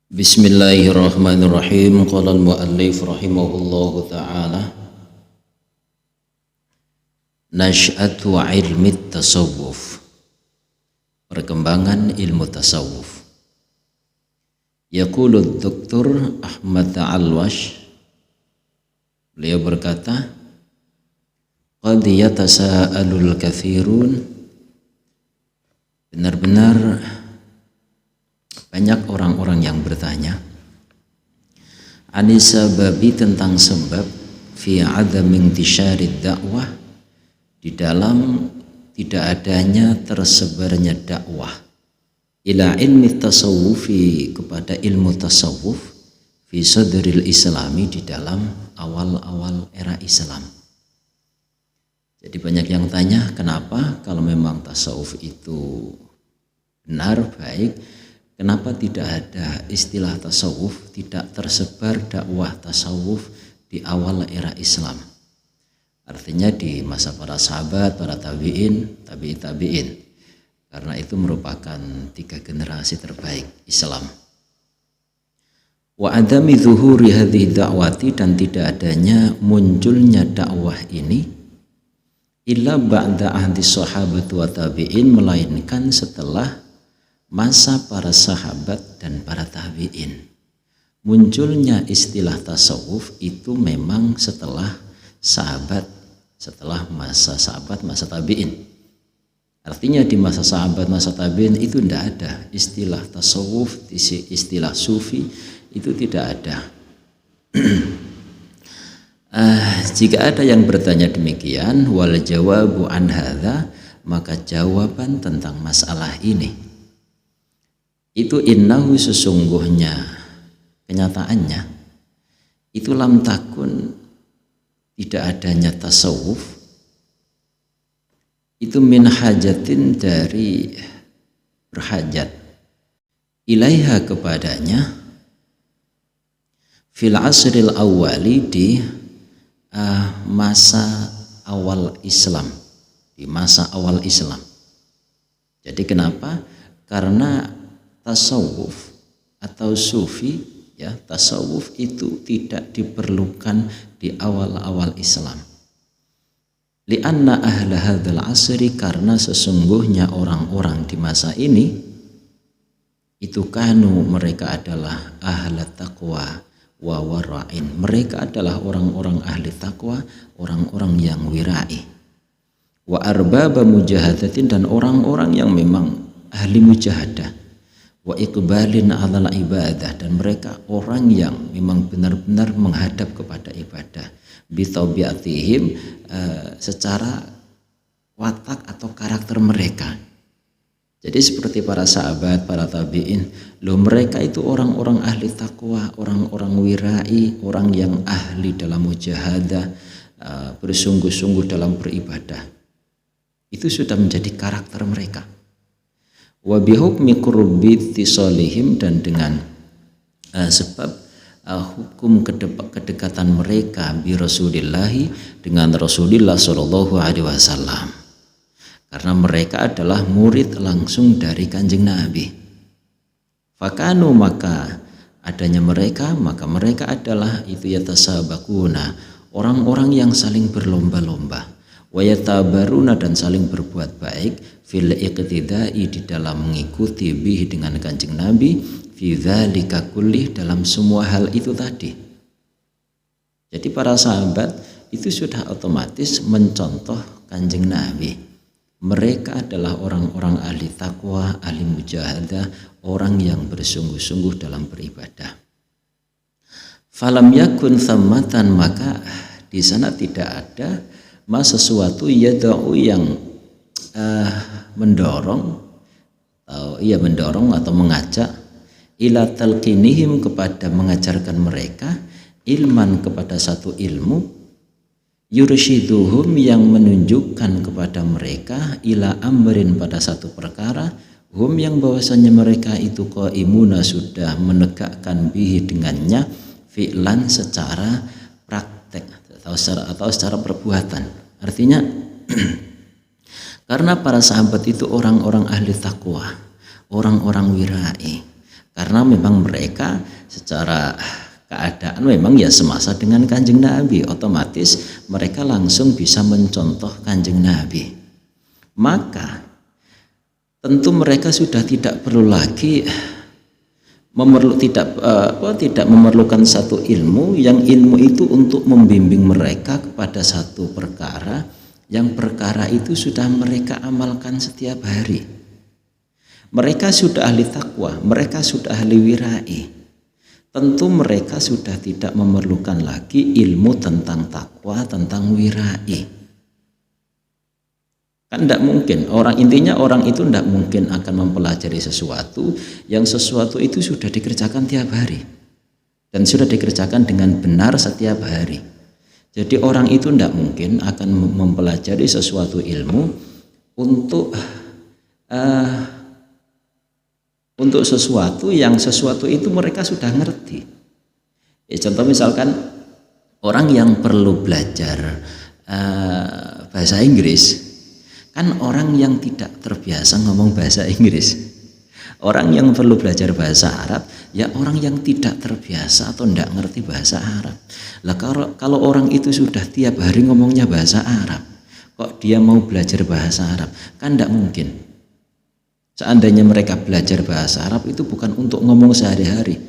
Bismillahirrahmanirrahim. Qala al-muallif rahimahullahu ta'ala, nash'atu ilmi tasawuf, perkembangan ilmu tasawuf. Yaqulu Dr. Ahmad Alwash, beliau berkata, qad yatasa'alul kathirun, benar-benar banyak orang-orang yang bertanya anisababi, tentang sebab fi adam intisyarid dakwah, di dalam tidak adanya tersebarnya dakwah ila ilmi tasawufi, kepada ilmu tasawuf, fi sadril islami, di dalam awal-awal era Islam. Jadi banyak yang tanya, kenapa kalau memang tasawuf itu benar, baik, kenapa tidak ada istilah tasawuf, tidak tersebar dakwah tasawuf di awal era Islam? Artinya di masa para sahabat, para tabi'in, tabi'in. Karena itu merupakan 3 generasi terbaik Islam. Wa adami zuhuri hadhihi da'wati, dan tidak adanya munculnya dakwah ini illa ba'da ahdi sahabat wa tabi'in, melainkan setelah masa para sahabat dan para tabi'in. Munculnya istilah tasawuf itu memang setelah sahabat, setelah masa sahabat, masa tabi'in. Artinya di masa sahabat, masa tabi'in itu tidak ada istilah tasawuf, istilah sufi, itu tidak ada. Jika ada yang bertanya demikian, wal jawabu an hadza, maka jawaban tentang masalah ini itu innahu, sesungguhnya, kenyataannya itu lam takun, tidak adanya tasawuf itu min hajatin, dari berhajat, ilaiha, kepadanya, fil asril awali, di masa awal Islam, di masa awal Islam. Jadi kenapa? Karena tasawuf atau sufi, ya, tasawuf itu tidak diperlukan di awal-awal Islam. Lianna ahla hadzal asri, karena sesungguhnya orang-orang di masa ini itu kanu, mereka adalah ahla taqwa wa wara'in, mereka adalah orang-orang ahli takwa, orang-orang yang wirai, wa arbaba mujahadatin, dan orang-orang yang memang ahli mujahadah, wa iqbalin ala ibadah, dan mereka orang yang memang benar-benar menghadap kepada ibadah, bitabiatihim, secara watak atau karakter mereka. Jadi seperti para sahabat, para tabi'in, mereka itu orang-orang ahli takwa, orang-orang wirai, orang yang ahli dalam mujahadah, bersungguh-sungguh dalam beribadah. Itu sudah menjadi karakter mereka. Wa bihukmi qurbi tisalihim, dan dengan sebab hukum kedekatan mereka bi Rasulillahi, dengan Rasulullah sallallahu alaihi wasallam, karena mereka adalah murid langsung dari Kanjeng Nabi. Fakanu, maka adanya mereka, maka mereka adalah itu yatasabakuna, orang-orang yang saling berlomba-lomba, wayatabaruna, dan saling berbuat baik, fil iqtidai, di dalam mengikuti bihi, dengan Kanjeng Nabi, fi dzalika kullih, dalam semua hal itu tadi. Jadi para sahabat itu sudah otomatis mencontoh Kanjeng Nabi. Mereka adalah orang-orang ahli takwa, ahli mujahadah, orang yang bersungguh-sungguh dalam beribadah. Falam yakun thammatan, maka di sana tidak ada sesuatu yad'u, yang mendorong atau mengajak, ila talqinihim, kepada mengajarkan mereka, ilman, kepada satu ilmu, yursyiduhum, yang menunjukkan kepada mereka, ila amrin, pada satu perkara, hum, yang bahwasanya mereka itu qaimuna, sudah menegakkan bihi, dengannya, fi'lan, secara praktek atau secara perbuatan. Artinya karena para sahabat itu orang-orang ahli takwa, orang-orang wirai, Karena memang mereka secara keadaan memang ya semasa dengan Kanjeng Nabi, otomatis mereka langsung bisa mencontoh Kanjeng Nabi. Maka tentu mereka sudah tidak perlu lagi tidak memerlukan satu ilmu, yang ilmu itu untuk membimbing mereka kepada satu perkara, yang perkara itu sudah mereka amalkan setiap hari. Mereka sudah ahli takwa, mereka sudah ahli wirai. Tentu mereka sudah tidak memerlukan lagi ilmu tentang takwa, tentang wirai. Kan tidak mungkin, intinya orang itu tidak mungkin akan mempelajari sesuatu yang sesuatu itu sudah dikerjakan tiap hari dan sudah dikerjakan dengan benar setiap hari. Jadi orang itu tidak mungkin akan mempelajari sesuatu ilmu untuk sesuatu yang sesuatu itu mereka sudah ngerti. Contoh misalkan orang yang perlu belajar bahasa Inggris, kan orang yang tidak terbiasa ngomong bahasa Inggris. Orang yang perlu belajar bahasa Arab ya orang yang tidak terbiasa atau tidak ngerti bahasa Arab. Lah kalau orang itu sudah tiap hari ngomongnya bahasa Arab, kok dia mau belajar bahasa Arab? Kan tidak mungkin. Seandainya mereka belajar bahasa Arab itu bukan untuk ngomong sehari-hari,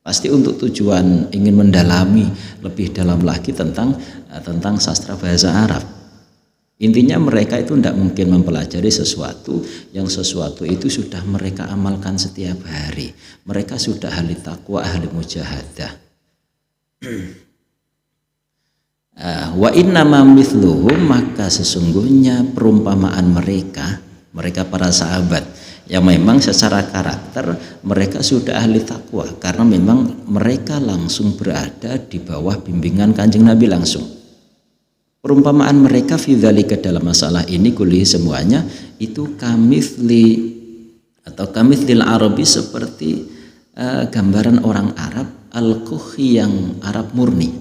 pasti untuk tujuan ingin mendalami lebih dalam lagi tentang sastra bahasa Arab. Intinya mereka itu tidak mungkin mempelajari sesuatu yang sesuatu itu sudah mereka amalkan setiap hari. Mereka sudah ahli takwa, ahli mujahadah. Wa innama mithluhum, maka sesungguhnya perumpamaan mereka para sahabat yang memang secara karakter mereka sudah ahli takwa, karena memang mereka langsung berada di bawah bimbingan Kanjeng Nabi langsung. Perumpamaan mereka fi dzalika, dalam masalah ini kulli semuanya itu kamitsli atau kamitslil arabi, seperti gambaran orang Arab al-kuhi, yang Arab murni.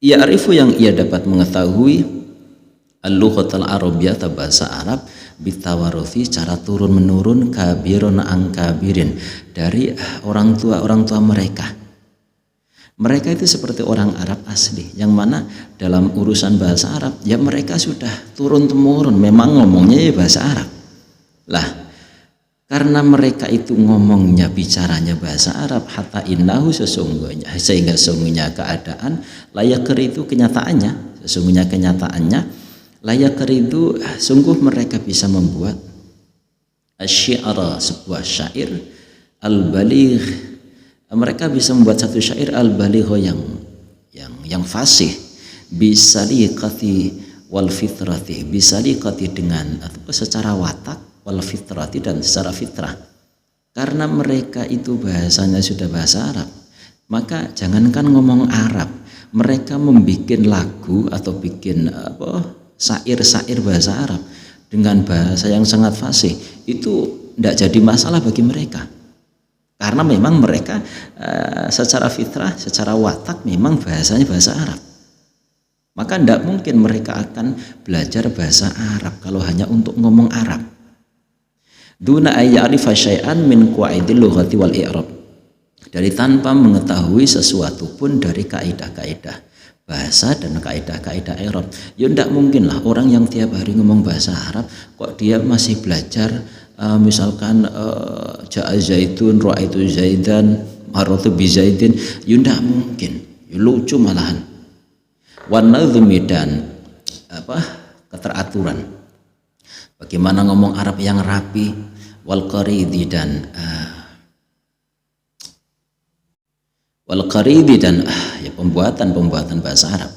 Ya'rifu, yang ia dapat mengetahui al-lughatul arabiyyah, bahasa Arab, bitawaruthi, cara turun menurun, kabirun angkabirin, dari orang tua mereka. Mereka itu seperti orang Arab asli, yang mana dalam urusan bahasa Arab ya mereka sudah turun temurun memang ngomongnya ya bahasa Arab. Lah, karena mereka itu ngomongnya bicaranya bahasa Arab, hatta innahu, sehingga sesungguhnya keadaan layak itu kenyataannya, layak itu sungguh mereka bisa membuat asy-syi'ra, sebuah syair al-baligh. Mereka bisa membuat satu syair al-baligh yang fasih, bisaliqati wal fitrati, bisaliqati dengan secara watak, wal fitrati dan secara fitrah. Karena mereka itu bahasanya sudah bahasa Arab, maka jangankan ngomong Arab, mereka membuat lagu atau bikin syair bahasa Arab dengan bahasa yang sangat fasih, itu tidak jadi masalah bagi mereka. Karena memang mereka secara fitrah, secara watak memang bahasanya bahasa Arab. Maka tidak mungkin mereka akan belajar bahasa Arab kalau hanya untuk ngomong Arab. Duna ayya'rifa syai'an min qawaidil lughati wal i'rab. Dari tanpa mengetahui sesuatu pun dari kaidah-kaidah bahasa dan kaidah-kaidah i'rab. Ya tidak mungkin lah orang yang tiap hari ngomong bahasa Arab kok dia masih belajar misalkan ja'a zaitun, ra'aitu zaidan, marratu bi zaidin, ya tidak mungkin, ya lucu malahan. Wan nazmi, dan keteraturan, bagaimana ngomong Arab yang rapi, wal qaridi, dan ya pembuatan bahasa Arab.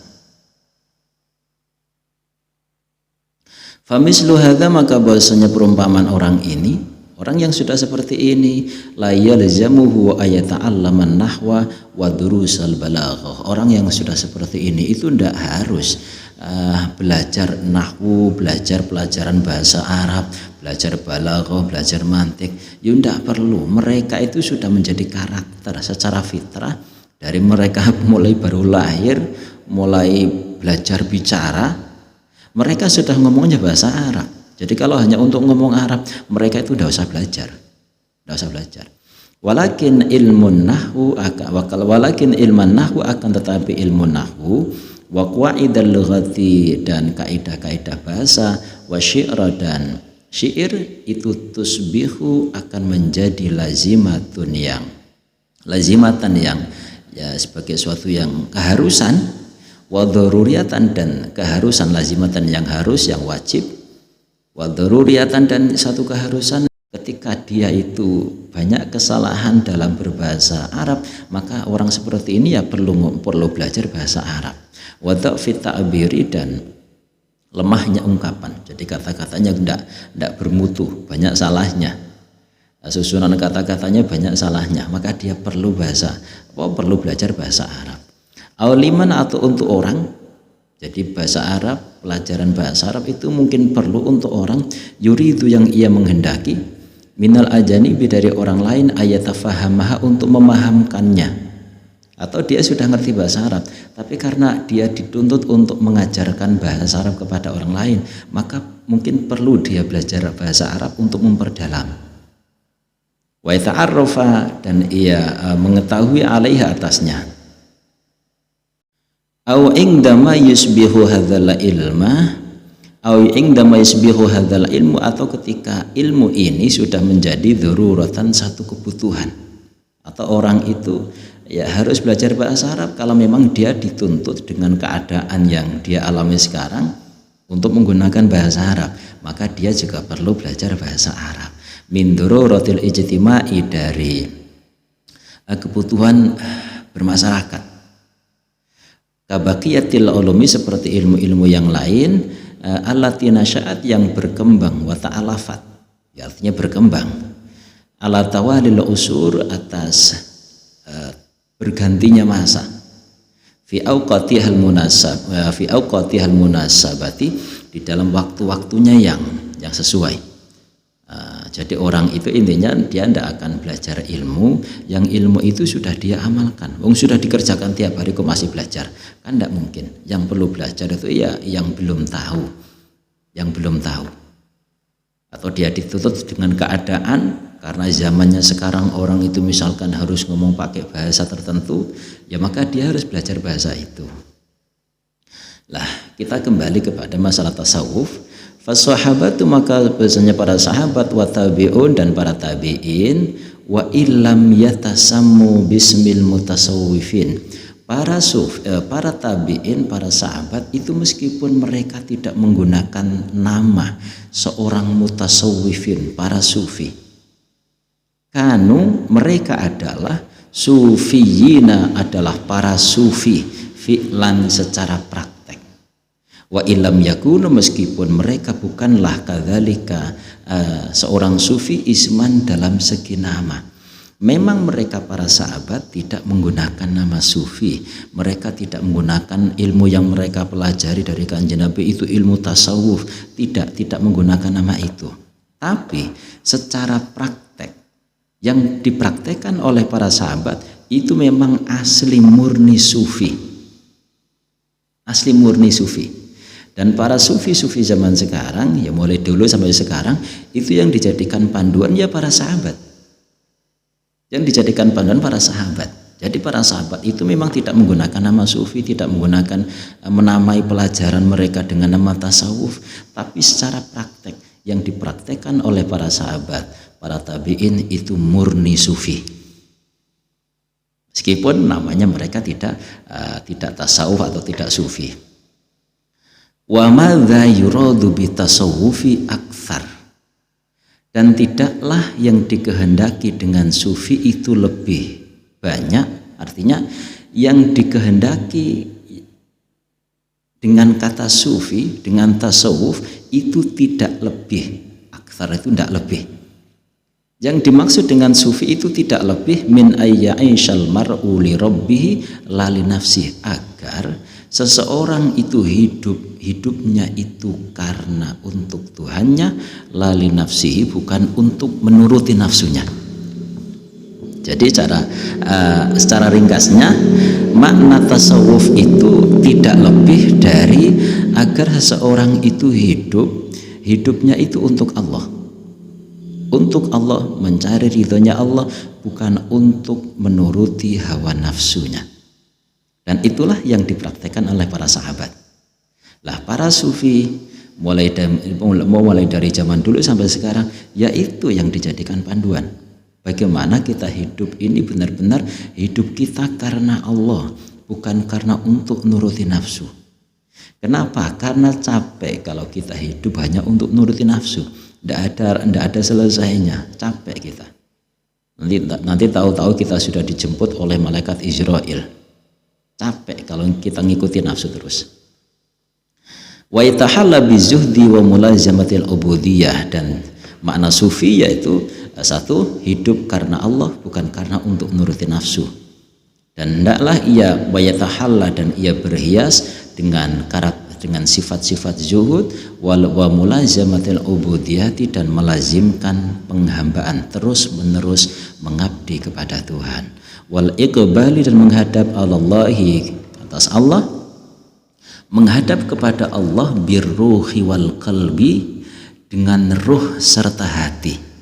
Famislu hadza, maka bahasanya perumpamaan orang ini, orang yang sudah seperti ini, la yalzamuhu ayata'allaman nahwa wa durusal balaghah. Orang yang sudah seperti ini itu tidak harus belajar nahwu, belajar pelajaran bahasa Arab, belajar balaghah, belajar mantik. Ya tidak perlu. Mereka itu sudah menjadi karakter secara fitrah dari mereka mulai baru lahir, mulai belajar bicara. Mereka sudah ngomongnya bahasa Arab. Jadi kalau hanya untuk ngomong Arab, mereka itu tidak usah belajar. Walakin ilmun nahwu walakin ilman nahwu akan tetapi ilmu nahwu wa qaidal lughati dan kaidah-kaidah bahasa wa syi'ra dan syair itu tusbihu akan menjadi lazimatan yang ya sebagai suatu yang keharusan wa daruriyatan dan keharusan lazimatan yang harus yang wajib wa daruriyatan dan satu keharusan. Ketika dia itu banyak kesalahan dalam berbahasa Arab, maka orang seperti ini ya perlu belajar bahasa Arab. Wa dha'fi ta'biri dan lemahnya ungkapan. Jadi kata-katanya tidak bermutu, banyak salahnya. Susunan kata-katanya banyak salahnya, maka dia perlu belajar bahasa Arab. Auliman atau untuk orang. Jadi bahasa Arab, pelajaran bahasa Arab itu mungkin perlu untuk orang yuridu yang ia menghendaki minal ajanibi dari orang lain ayatafahamaha untuk memahamkannya, atau dia sudah ngerti bahasa Arab tapi karena dia dituntut untuk mengajarkan bahasa Arab kepada orang lain, maka mungkin perlu dia belajar bahasa Arab untuk memperdalam. Wa ta'arrafa dan ia mengetahui alaiha atasnya. Au indama yusbihu hadzal ilma atau ketika ilmu ini sudah menjadi dzururatan satu kebutuhan, atau orang itu ya harus belajar bahasa Arab kalau memang dia dituntut dengan keadaan yang dia alami sekarang untuk menggunakan bahasa Arab, maka dia juga perlu belajar bahasa Arab. Min dzururatil ijtima'i dari kebutuhan bermasyarakat. Kabaqiyatil ulumi seperti ilmu-ilmu yang lain allati nasya'at yang berkembang wa ta'alafat, ya, artinya berkembang ala tawalil usur atas bergantinya masa fi awqatihal munasabati di dalam waktu-waktunya yang sesuai. Jadi orang itu intinya dia tidak akan belajar ilmu yang ilmu itu sudah dia amalkan. Sudah dikerjakan tiap hari kok masih belajar, kan tidak mungkin. Yang perlu belajar itu ya yang belum tahu, atau dia dituntut dengan keadaan karena zamannya sekarang orang itu misalkan harus ngomong pakai bahasa tertentu, ya maka dia harus belajar bahasa itu. Lah kita kembali kepada masalah tasawuf. Fasahabatu maka biasanya para sahabat wa tabi'un dan para tabi'in wa illam yatasammu bismil mutasawwifin. Para tabi'in, para sahabat itu meskipun mereka tidak menggunakan nama seorang mutasawwifin, para sufi. Kanu mereka adalah sufiyina, adalah para sufi fi'lan secara praktek. Wa ilam yakunu meskipun mereka bukanlah kadzalika seorang sufi isman dalam segi nama. Memang mereka para sahabat tidak menggunakan nama sufi, mereka tidak menggunakan ilmu yang mereka pelajari dari Kanjeng Nabi itu ilmu tasawuf, tidak menggunakan nama itu. Tapi secara praktek yang dipraktekkan oleh para sahabat itu memang asli murni sufi. Dan para sufi-sufi zaman sekarang, ya mulai dulu sampai sekarang, itu yang dijadikan panduan ya para sahabat. Jadi para sahabat itu memang tidak menggunakan nama sufi, tidak menggunakan menamai pelajaran mereka dengan nama tasawuf, tapi secara praktek yang dipraktekkan oleh para sahabat, para tabi'in itu murni sufi. Meskipun namanya mereka tidak tasawuf atau tidak sufi. Wa madza yuradu bitasawufi aktsar, dan tidaklah yang dikehendaki dengan sufi itu lebih banyak, artinya yang dikehendaki dengan kata sufi, dengan tasawuf itu tidak lebih, aktsar itu tidak lebih. Yang dimaksud dengan sufi itu tidak lebih min ayya'ishal mar'u li rabbih la li nafsihi, agar seseorang itu hidupnya itu karena untuk Tuhannya, lali nafsihi, bukan untuk menuruti nafsunya. Jadi secara ringkasnya makna tasawuf itu tidak lebih dari agar seseorang itu hidupnya itu untuk Allah, mencari ridhonya Allah, bukan untuk menuruti hawa nafsunya. Dan itulah yang dipraktekkan oleh para sahabat. Lah para sufi mulai dari zaman dulu sampai sekarang, yaitu yang dijadikan panduan. Bagaimana kita hidup ini benar-benar hidup kita karena Allah, bukan karena untuk nuruti nafsu. Kenapa? Karena capek kalau kita hidup hanya untuk nuruti nafsu. Tidak ada selesainya, capek kita. Nanti tahu-tahu kita sudah dijemput oleh malaikat Israel. Capek kalau kita ngikutin nafsu terus. Wa itahalla bizuhdi wa mulazamatil ubudiyah, dan makna sufi yaitu satu, hidup karena Allah bukan karena untuk nuruti nafsu. Dan hendaklah ia wayatahalla, dan ia berhias dengan sifat-sifat zuhud wa mulazamatil ubudiyati, dan melazimkan penghambaan, terus menerus mengabdi kepada Tuhan. Wal iqbali, dan menghadap Allahi, atas Allah, menghadap kepada Allah birruhi wal qalbi, dengan ruh serta hati.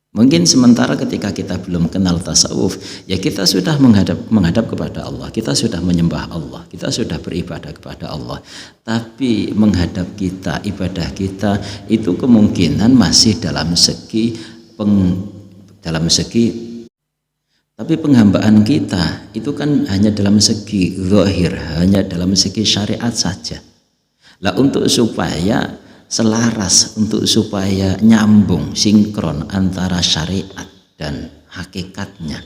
Mungkin sementara ketika kita belum kenal tasawuf, ya kita sudah menghadap kepada Allah, kita sudah menyembah Allah, kita sudah beribadah kepada Allah. Tapi menghadap kita, ibadah kita itu kemungkinan masih dalam segi tapi penghambaan kita itu kan hanya dalam segi zahir, hanya dalam segi syariat saja. Lah untuk supaya selaras, untuk supaya nyambung, sinkron antara syariat dan hakikatnya,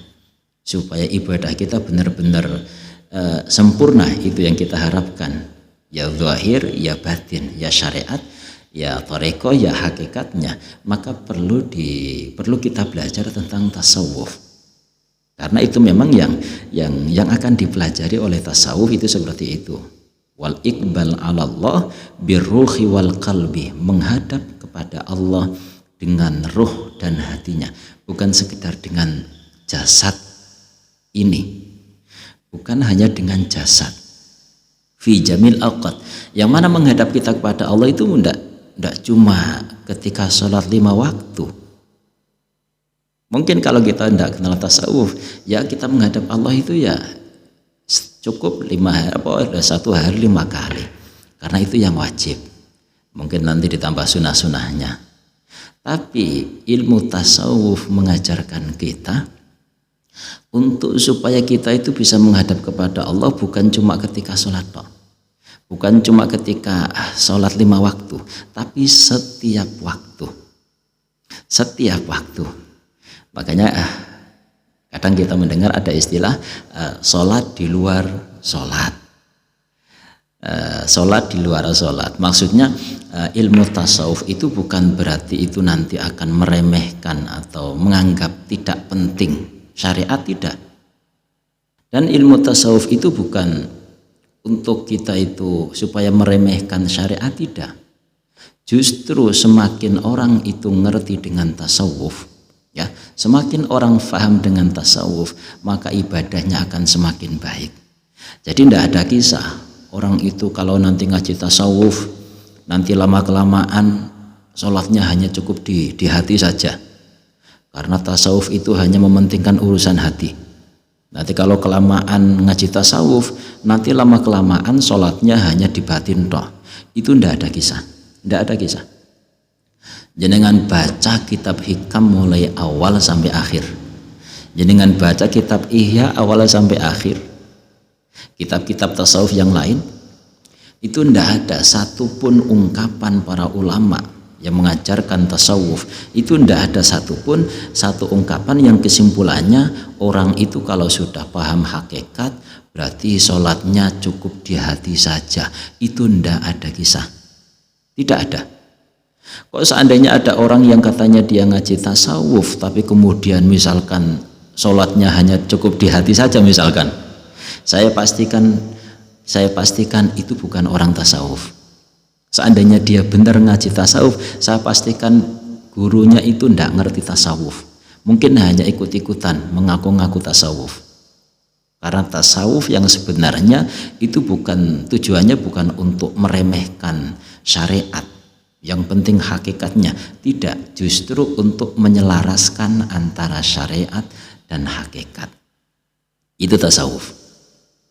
supaya ibadah kita benar-benar sempurna, itu yang kita harapkan. Ya zahir, ya batin, ya syariat, ya thariqah, ya hakikatnya. Maka perlu kita belajar tentang tasawuf. Karena itu memang yang akan dipelajari oleh tasawuf itu seperti itu. Wal iqbal 'ala Allah birruhi wal qalbi, menghadap kepada Allah dengan ruh dan hatinya, bukan sekedar dengan jasad ini, bukan hanya dengan jasad. Fi jamil awqat, yang mana menghadap kita kepada Allah itu tidak cuma ketika sholat 5 waktu. Mungkin kalau kita tidak kenal tasawuf, ya kita menghadap Allah itu ya cukup 1 hari 5 kali, karena itu yang wajib. Mungkin nanti ditambah sunah-sunahnya. Tapi ilmu tasawuf mengajarkan kita untuk supaya kita itu bisa menghadap kepada Allah bukan cuma ketika sholat, bukan cuma ketika sholat 5 waktu, tapi setiap waktu. Makanya kadang kita mendengar ada istilah sholat di luar sholat, sholat di luar sholat. Maksudnya ilmu tasawuf itu bukan berarti itu nanti akan meremehkan atau menganggap tidak penting syariat, tidak. Dan ilmu tasawuf itu bukan untuk kita itu supaya meremehkan syariat, tidak. Justru semakin orang itu ngerti dengan tasawuf, ya, semakin orang paham dengan tasawuf, maka ibadahnya akan semakin baik. Jadi tidak ada kisah orang itu kalau nanti ngaji tasawuf, nanti lama-kelamaan sholatnya hanya cukup di hati saja. Karena tasawuf itu hanya mementingkan urusan hati. Nanti kalau kelamaan ngaji tasawuf, nanti lama-kelamaan sholatnya hanya di batin toh. Itu tidak ada kisah. Jenengan baca kitab Hikam mulai awal sampai akhir. Jenengan baca kitab Ihya awal sampai akhir. Kitab-kitab tasawuf yang lain itu tidak ada satupun ungkapan para ulama yang mengajarkan tasawuf, itu tidak ada satu ungkapan yang kesimpulannya orang itu kalau sudah paham hakikat berarti sholatnya cukup di hati saja. Itu tidak ada kisah, tidak ada. Kok seandainya ada orang yang katanya dia ngaji tasawuf tapi kemudian misalkan sholatnya hanya cukup di hati saja misalkan, saya pastikan itu bukan orang tasawuf. Seandainya dia benar ngaji tasawuf, saya pastikan gurunya itu tidak ngerti tasawuf. Mungkin hanya ikut-ikutan mengaku-ngaku tasawuf. Karena tasawuf yang sebenarnya itu tujuannya bukan untuk meremehkan syariat, yang penting hakikatnya. Tidak, justru untuk menyelaraskan antara syariat dan hakikat. Itu tasawuf.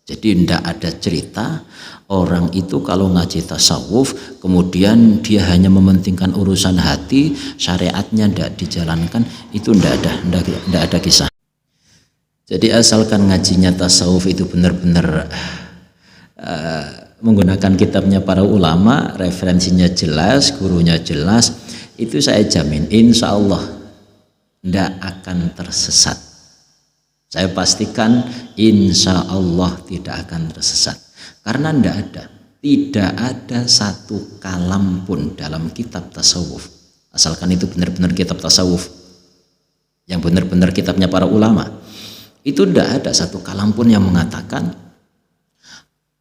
Jadi tidak ada cerita orang itu kalau ngaji tasawuf kemudian dia hanya mementingkan urusan hati, syariatnya tidak dijalankan. Itu tidak ada kisah. Jadi asalkan ngajinya tasawuf itu benar-benar menggunakan kitabnya para ulama, referensinya jelas, gurunya jelas, itu saya jamin insya Allah tidak akan tersesat. Saya pastikan insya Allah tidak akan tersesat. Karena tidak ada satu kalam pun dalam kitab tasawuf, asalkan itu benar-benar kitab tasawuf yang benar-benar kitabnya para ulama, itu tidak ada satu kalam pun yang mengatakan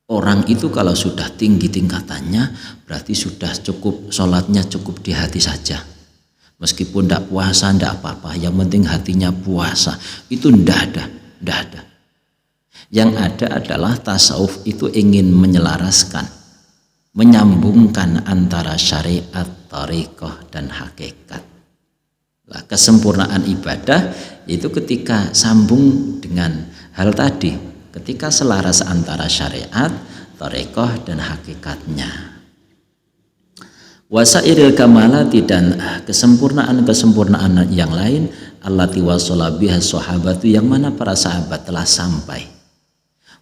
orang itu kalau sudah tinggi tingkatannya berarti sudah cukup, sholatnya cukup di hati saja. Meskipun tidak puasa tidak apa-apa, yang penting hatinya puasa. Itu tidak ada. Yang ada adalah tasawuf itu ingin menyelaraskan, menyambungkan antara syariat, thariqah dan hakikat. Nah, kesempurnaan ibadah itu ketika sambung dengan hal tadi, ketika selaras antara syariat, thariqah dan hakikatnya. Wasairil kamalati dan kesempurnaan yang lain allati wasala biha sahabatu yang mana para sahabat telah sampai.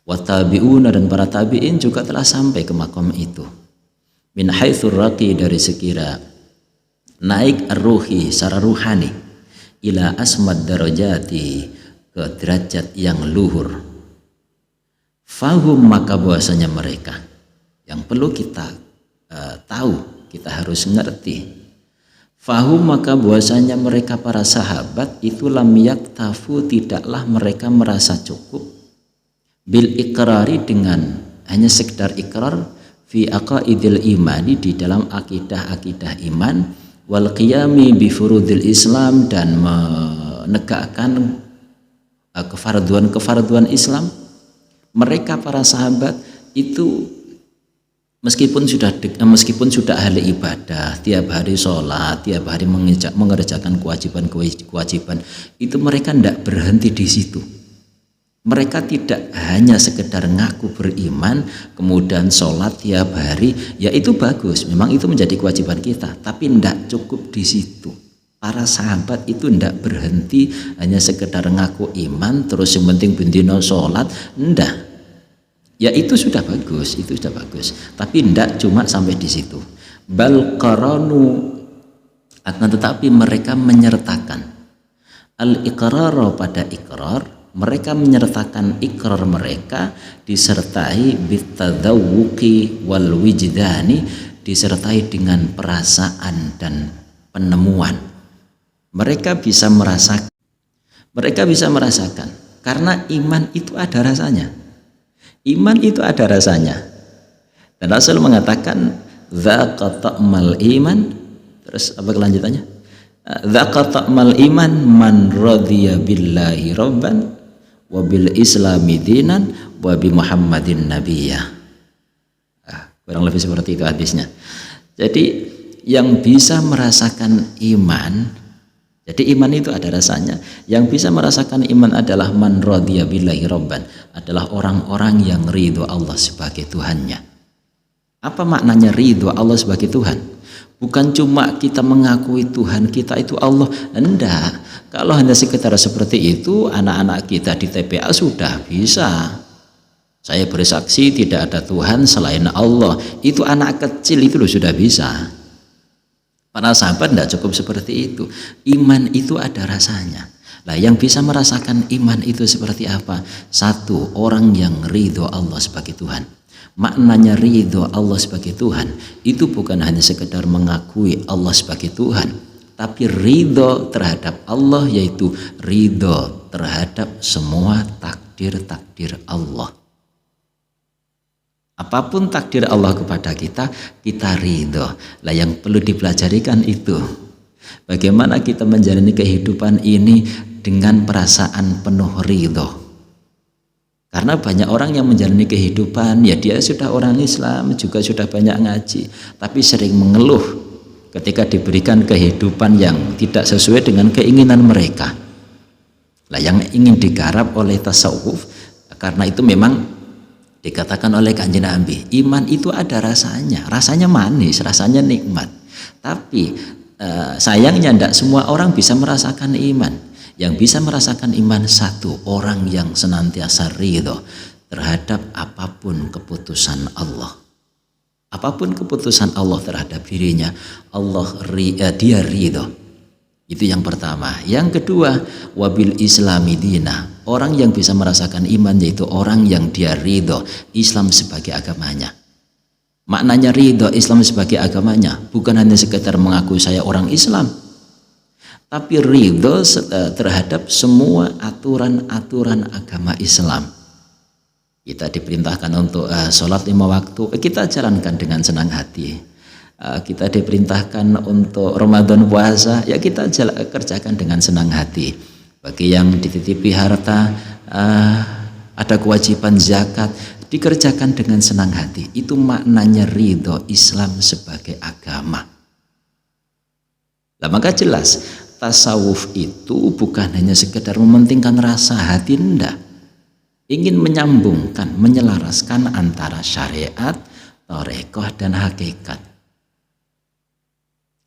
Wattabi'una dan para tabi'in juga telah sampai ke makom itu. Min haitsul raqi dari sekira naik ruhi secara ruhani ila asmad darajati ke derajat yang luhur. Fahum maka bahwasanya mereka yang perlu kita tahu, kita harus ngerti. Fahum maka bahwasanya mereka para sahabat itu lam yaktafu tidaklah mereka merasa cukup bil ikrari dengan hanya sekedar ikrar fi aqaidil imani di dalam akidah-akidah iman wal qiyami bi furudil Islam dan menegakkan kefarduan Islam. Mereka para sahabat itu meskipun sudah ahli ibadah, tiap hari sholat, tiap hari mengerjakan kewajiban, itu mereka tidak berhenti di situ. Mereka tidak hanya sekedar ngaku beriman, kemudian sholat tiap hari, ya itu bagus, memang itu menjadi kewajiban kita, tapi tidak cukup di situ. Para sahabat itu tidak berhenti hanya sekedar ngaku iman, terus yang penting bendino sholat, tidak. Ya itu sudah bagus, tapi tidak cuma sampai di situ. Bal qaranu, akan tetapi mereka menyertakan al-iqrar pada ikrar, mereka menyertakan ikrar mereka disertai bitadzawuqi wal wijdani, disertai dengan perasaan dan penemuan. Mereka bisa merasakan karena iman itu ada rasanya. Iman itu ada rasanya. Dan Rasul mengatakan dzaqa ta'mal iman. Terus apa kelanjutannya? Dzaqa ta'mal iman man radhiya billahi rabban wa bil islami dinan wa bi Muhammadin nabiyya. Kurang lebih seperti itu hadisnya. Jadi yang bisa merasakan iman, jadi iman itu ada rasanya. Yang bisa merasakan iman adalah man radhiya billahi rabban, adalah orang-orang yang ridho Allah sebagai Tuhannya. Apa maknanya ridho Allah sebagai Tuhan? Bukan cuma kita mengakui Tuhan kita itu Allah, enggak. Kalau hanya sekedar seperti itu, anak-anak kita di TPA sudah bisa. Saya bersaksi tidak ada Tuhan selain Allah. Itu anak kecil itu loh sudah bisa. Para sahabat tidak cukup seperti itu. Iman itu ada rasanya. Nah, yang bisa merasakan iman itu seperti apa? Satu, orang yang ridho Allah sebagai Tuhan. Maknanya ridho Allah sebagai Tuhan itu bukan hanya sekedar mengakui Allah sebagai Tuhan, tapi ridho terhadap Allah, yaitu ridho terhadap semua takdir-takdir Allah. Apapun takdir Allah kepada kita, kita ridho. Lah yang perlu dipelajarikan itu, bagaimana kita menjalani kehidupan ini dengan perasaan penuh ridho. Karena banyak orang yang menjalani kehidupan, ya dia sudah orang Islam, juga sudah banyak ngaji, tapi sering mengeluh ketika diberikan kehidupan yang tidak sesuai dengan keinginan mereka. Lah yang ingin digarap oleh tasawuf, karena itu memang dikatakan oleh Kanjeng Nabi, iman itu ada rasanya manis, rasanya nikmat. Tapi sayangnya tidak semua orang bisa merasakan iman. Yang bisa merasakan iman satu orang yang senantiasa ridho terhadap apapun keputusan Allah. Apapun keputusan Allah terhadap dirinya, dia ridho. Itu yang pertama. Yang kedua, wabil islami dina. Orang yang bisa merasakan iman yaitu orang yang dia ridho Islam sebagai agamanya. Maknanya ridho Islam sebagai agamanya bukan hanya sekedar mengaku saya orang Islam, tapi ridho terhadap semua aturan-aturan agama Islam. Kita diperintahkan untuk sholat 5 waktu, kita jalankan dengan senang hati. Kita diperintahkan untuk Ramadan puasa, ya kita kerjakan dengan senang hati. Bagi yang dititipi harta, ada kewajiban zakat, dikerjakan dengan senang hati. Itu maknanya ridho Islam sebagai agama. Lah maka jelas tasawuf itu bukan hanya sekedar mementingkan rasa hati, enggak. Ingin menyambungkan, menyelaraskan antara syariat, thariqah dan hakikat.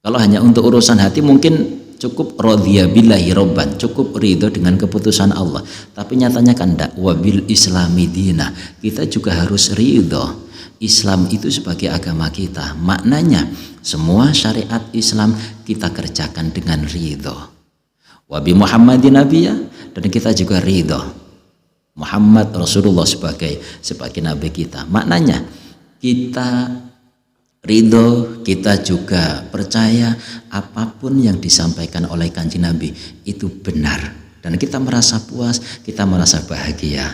Kalau hanya untuk urusan hati mungkin cukup radhiya billahi robban, cukup ridho dengan keputusan Allah. Tapi nyatanya kan enggak, wabil islami dina. Kita juga harus ridho Islam itu sebagai agama kita. Maknanya semua syariat Islam kita kerjakan dengan ridho. Wabi Muhammadin nabiyya, dan kita juga ridho Muhammad Rasulullah sebagai nabi kita. Maknanya kita ridho, kita juga percaya apapun yang disampaikan oleh Kanjeng Nabi itu benar, dan kita merasa puas, kita merasa bahagia.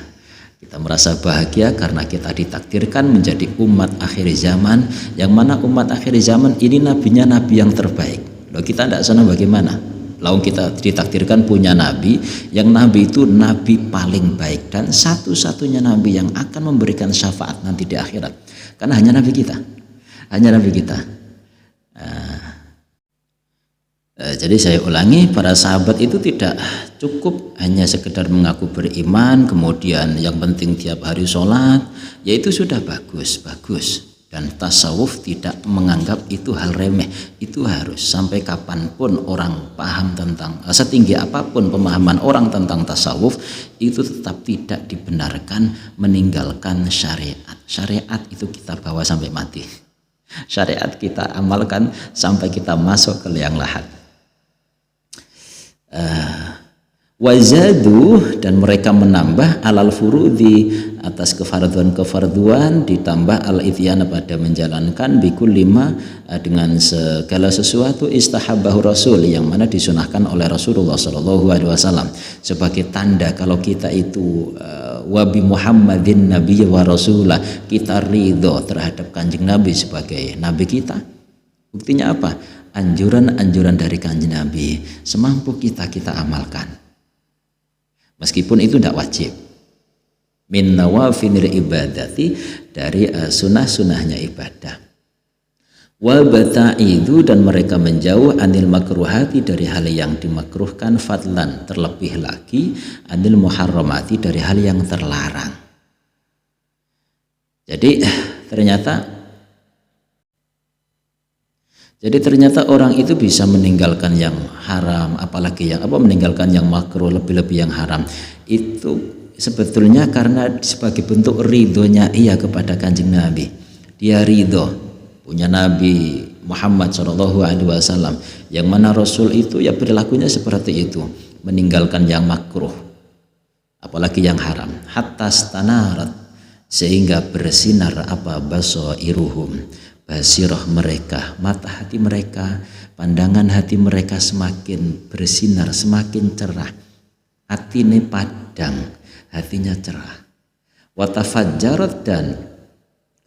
Kita merasa bahagia karena kita ditakdirkan menjadi umat akhir zaman, yang mana umat akhir zaman ini nabinya nabi yang terbaik. Loh, kita tidak sana bagaimana? Lalu kita ditakdirkan punya nabi, yang nabi itu nabi paling baik dan satu-satunya nabi yang akan memberikan syafaat nanti di akhirat. Karena hanya nabi kita. Hanya nabi kita. Jadi saya ulangi, para sahabat itu tidak cukup hanya sekedar mengaku beriman, kemudian yang penting tiap hari sholat, yaitu sudah bagus. Dan tasawuf tidak menganggap itu hal remeh. Itu harus sampai kapanpun orang paham tentang, setinggi apapun pemahaman orang tentang tasawuf, itu tetap tidak dibenarkan meninggalkan syariat. Syariat itu kita bawa sampai mati. Syariat kita amalkan sampai kita masuk ke liang lahat. Wazadu, dan mereka menambah alal furudi, atas kefarduan ditambah al ithyana pada menjalankan bikul lima, dengan segala sesuatu istahabahu rasul yang mana disunahkan oleh Rasulullah SAW sebagai tanda kalau kita itu wabi Muhammadin nabiyya wa rasulah, kita ridho terhadap Kanjeng Nabi sebagai nabi kita. Buktinya apa? Anjuran-anjuran dari Kanjeng Nabi semampu kita amalkan, meskipun itu tidak wajib. Min nawafinir ibadati, dari sunnah-sunnahnya ibadah. Wa bata'idu, dan mereka menjauh anil makruhati, dari hal yang dimakruhkan, fadlan, terlebih lagi anil muharramati, dari hal yang terlarang. Jadi ternyata orang itu bisa meninggalkan yang haram, apalagi yang meninggalkan yang makruh, lebih-lebih yang haram. Itu sebetulnya karena sebagai bentuk ridhonya ia kepada Kanjeng Nabi. Dia ridho punya Nabi Muhammad SAW, yang mana Rasul itu ya perilakunya seperti itu, meninggalkan yang makruh, apalagi yang haram. Hatta stanarat, sehingga bersinar basairuhum, basirah mereka, mata hati mereka, pandangan hati mereka semakin bersinar, semakin cerah. Hatinya padang, hatinya cerah. Watafajjarat, dan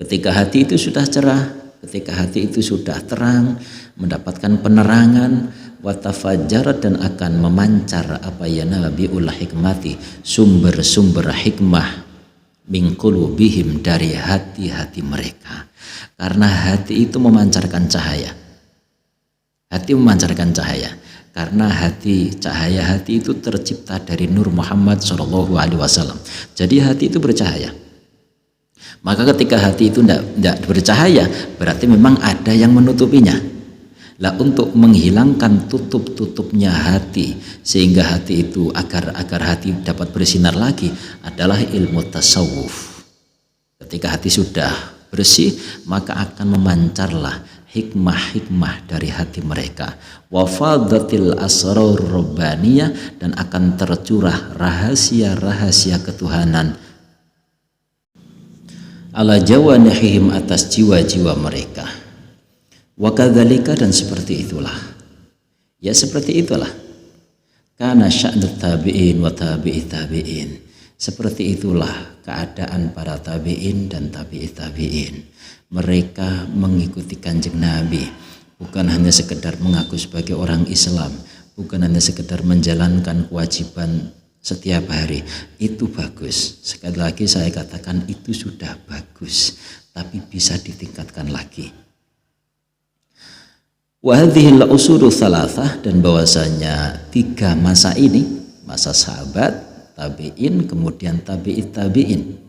ketika hati itu sudah cerah, ketika hati itu sudah terang, mendapatkan penerangan, watafajjarat, dan akan memancar nabiul hikmati, sumber-sumber hikmah min qulubihim, dari hati-hati mereka. Karena hati itu memancarkan cahaya. hati memancarkan cahaya. Karena cahaya hati itu tercipta dari nur Muhammad SAW. Jadi hati itu bercahaya. Maka ketika hati itu tidak bercahaya, berarti memang ada yang menutupinya. Lah untuk menghilangkan tutup-tutupnya hati, sehingga hati itu agar hati dapat bersinar lagi, adalah ilmu tasawuf. Ketika hati sudah bersih, maka akan memancarlah hikmah-hikmah dari hati mereka. Wafadatil asrar rabbaniyah, dan akan tercurah rahasia-rahasia ketuhanan ala jawanihim, atas jiwa-jiwa mereka. Wa kadzalika, dan seperti itulah. Ya seperti itulah. Kana sya'nut tabi'in wa tabi'i tabi'in. Seperti itulah keadaan para tabi'in dan tabi'i tabi'in. Mereka mengikuti Kanjeng Nabi, bukan hanya sekedar mengaku sebagai orang Islam, bukan hanya sekedar menjalankan kewajiban setiap hari. Itu bagus. Sekali lagi saya katakan itu sudah bagus, tapi bisa ditingkatkan lagi. Wa hadhil usulu thalathah, dan bahwasanya 3 masa ini, masa sahabat, tabi'in, kemudian tabi'it tabi'in,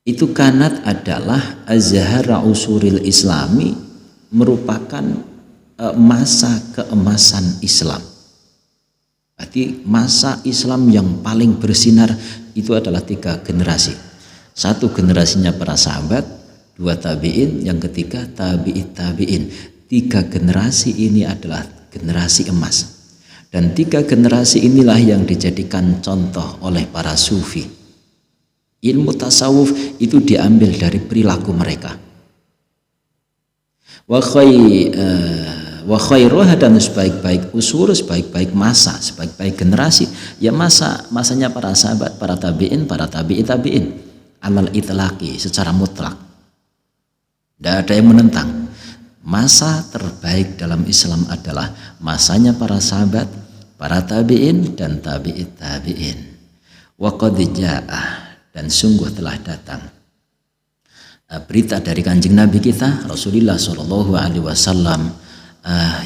itu kanat adalah azhara usuril islami, merupakan masa keemasan Islam. Berarti masa Islam yang paling bersinar itu adalah 3 generasi. 1 generasinya para sahabat, 2 tabi'in, yang ketiga tabi'it tabi'in. 3 generasi ini adalah generasi emas. Dan 3 generasi inilah yang dijadikan contoh oleh para sufi. Ilmu tasawuf itu diambil dari perilaku mereka. Wa khairuha, dan sebaik-baik usul, sebaik-baik masa, sebaik-baik generasi, ya masanya para sahabat, para tabi'in, para tabi'it tabi'in. Alal itlaqi, secara mutlak. Tidak ada yang menentang. Masa terbaik dalam Islam adalah masanya para sahabat, para tabi'in, dan tabi'it tabi'in. Wa qad ja'ah, dan sungguh telah datang berita dari Kanjeng Nabi kita Rasulullah SAW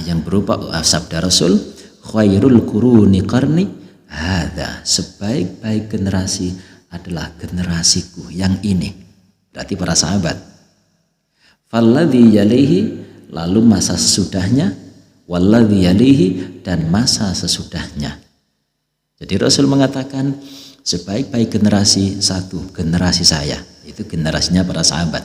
yang berupa sabda Rasul, khairul quruni qarni hadza, sebaik-baik generasi adalah generasiku yang ini. Berarti para sahabat. Falladhi yalihi, lalu masa sesudahnya, walladhi yalihi, dan masa sesudahnya. Jadi Rasul mengatakan sebaik-baik generasi, 1 generasi saya, itu generasinya para sahabat.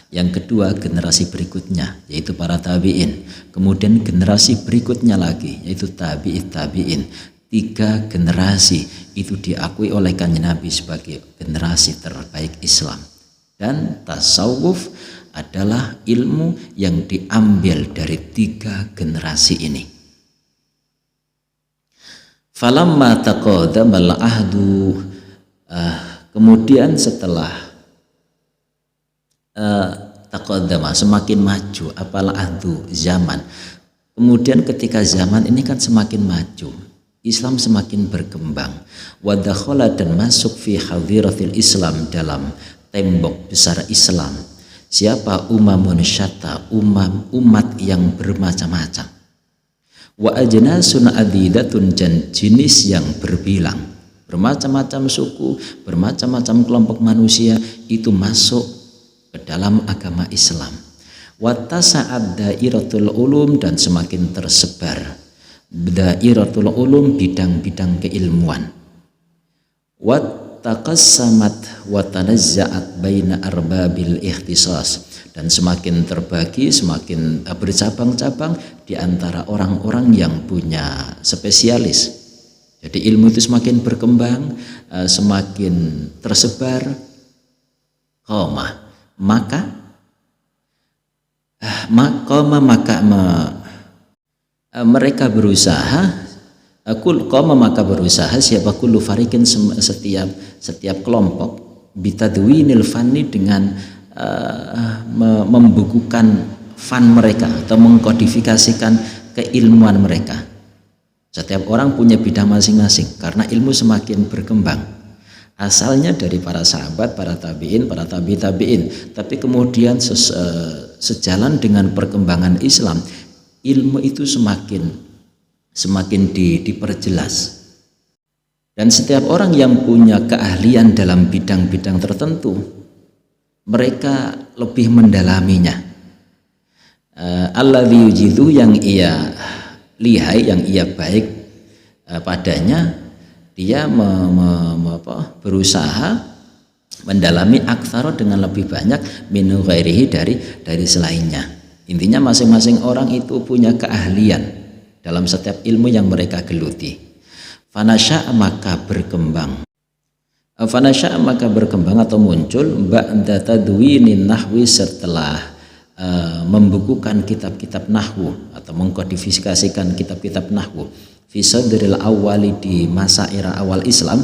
Yang kedua generasi berikutnya, yaitu para tabi'in. Kemudian generasi berikutnya lagi, yaitu tabi'it tabi'in. 3 generasi itu diakui oleh Kanjeng Nabi sebagai generasi terbaik Islam. Dan tasawuf adalah ilmu yang diambil dari 3 generasi ini. Falamma taqadamal ahdu, kemudian setelah taqaddama, semakin maju, apalah ahdu, zaman. Kemudian ketika zaman ini kan semakin maju, Islam semakin berkembang. Wa dakhala, dan masuk fi hadhiratil Islam, dalam tembok besar Islam. Siapa? Umamun syatta, umat yang bermacam-macam. Wa ajnasun adidatun, dan jenis yang berbilang, bermacam-macam suku, bermacam-macam kelompok manusia itu masuk ke dalam agama Islam. Wa tasa'ad dairatul ulum, dan semakin tersebar dairatul ulum, bidang-bidang keilmuan. Wa taqassamat wa tanazza'at baina arbabil ikhtisas, dan semakin terbagi, semakin bercabang-cabang di antara orang-orang yang punya spesialis. Jadi ilmu itu semakin berkembang, semakin tersebar. Maka mereka berusaha, maka berusaha siapa kullu fariqin, setiap kelompok, bitadwinil fanni, dengan membukukan fan mereka atau mengkodifikasikan keilmuan mereka. Setiap orang punya bidang masing-masing karena ilmu semakin berkembang. asalnya dari para sahabat, para tabi'in, para tabi'in, tapi kemudian sejalan dengan perkembangan Islam, ilmu itu semakin diperjelas. Dan setiap orang yang punya keahlian dalam bidang-bidang tertentu, mereka lebih mendalaminya. Alladzi yujidu, yang ia lihai, yang ia baik padanya, dia berusaha mendalami aktsara dengan lebih banyak min ghairihi, dari selainnya. Intinya masing-masing orang itu punya keahlian dalam setiap ilmu yang mereka geluti. Fanasya, maka berkembang. Fanasya, maka berkembang atau muncul ba'da tadwinin nahwi, setelah membukukan kitab-kitab nahwu atau mengkodifikasikan kitab-kitab nahwu fi sadril awali, di masa era awal Islam.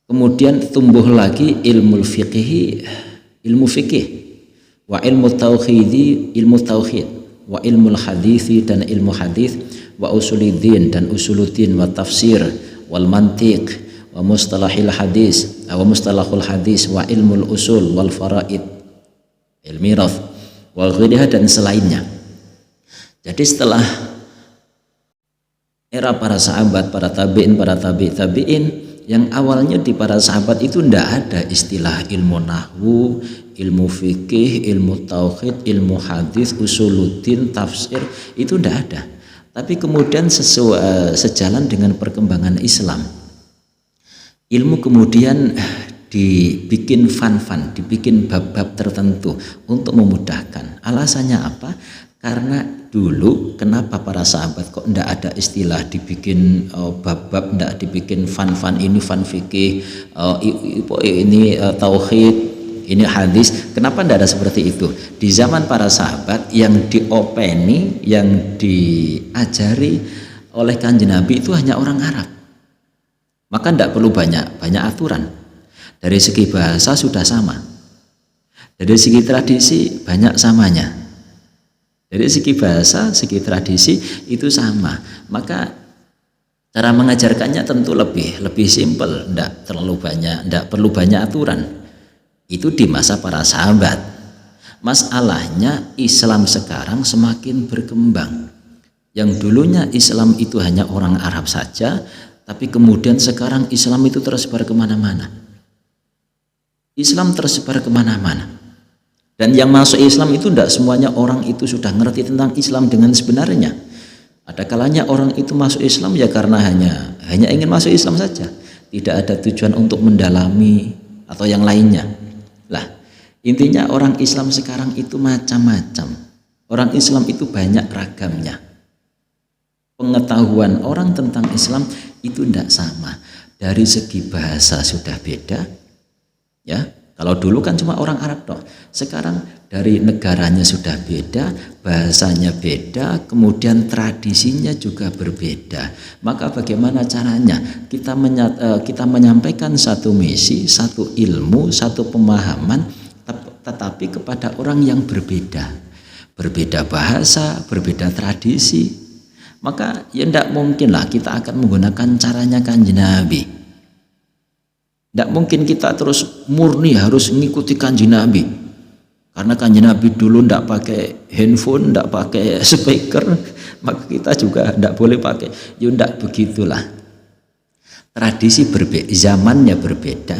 Kemudian tumbuh lagi ilmu fikih, wa ilmu tauhidi, ilmu tauhid, wa ilmu hadithi, dan ilmu hadith, wa usuluddin, dan usuluddin, wa tafsir, wal mantiq, wa mustalahul hadis, wa ilmu usul, wal faraid, ilmirath, wal ghiriha, dan selainnya. Jadi setelah era para sahabat, para tabi'in, para tabi'in, yang awalnya di para sahabat itu tidak ada istilah ilmu nahwu, ilmu fikih, ilmu tauhid, ilmu hadis, usuluddin, tafsir, itu tidak ada. Tapi kemudian sejalan dengan perkembangan Islam, ilmu kemudian dibikin fun-fun, dibikin bab-bab tertentu untuk memudahkan. Alasannya apa? Karena dulu kenapa para sahabat kok ndak ada istilah dibikin bab-bab, ndak dibikin fun-fun, ini fun fikih, ini tauhid, ini hadis. Kenapa ndak ada seperti itu? Di zaman para sahabat yang diopeni, yang diajari oleh Kanjeng Nabi itu hanya orang Arab. Maka ndak perlu banyak aturan. Dari segi bahasa sudah sama. Dari segi tradisi banyak samanya. Dari segi bahasa, segi tradisi itu sama. Maka cara mengajarkannya tentu lebih simpel, tidak perlu banyak aturan. Itu di masa para sahabat. Masalahnya Islam sekarang semakin berkembang. Yang dulunya Islam itu hanya orang Arab saja, tapi kemudian sekarang Islam itu tersebar kemana-mana. Islam tersebar kemana-mana. Dan yang masuk Islam itu tidak semuanya orang itu sudah ngerti tentang Islam dengan sebenarnya. Ada kalanya orang itu masuk Islam ya karena hanya ingin masuk Islam saja, tidak ada tujuan untuk mendalami atau yang lainnya. Lah, intinya orang Islam sekarang itu macam-macam. Orang Islam itu banyak ragamnya. Pengetahuan orang tentang Islam itu tidak sama. Dari segi bahasa sudah beda, ya. Kalau dulu kan cuma orang Arab toh. Sekarang dari negaranya sudah beda, bahasanya beda, kemudian tradisinya juga berbeda. Maka bagaimana caranya kita menyampaikan satu misi, satu ilmu, satu pemahaman, tetapi kepada orang yang berbeda. Berbeda bahasa, berbeda tradisi. Maka ya tidak mungkinlah kita akan menggunakan caranya Kanjeng Nabi. Tidak mungkin kita terus murni harus mengikuti Kanjeng Nabi. Karena Kanjeng Nabi dulu tidak pakai handphone, tidak pakai speaker, maka kita juga tidak boleh pakai. Ya tidak begitulah. Tradisi berbeda, zamannya berbeda,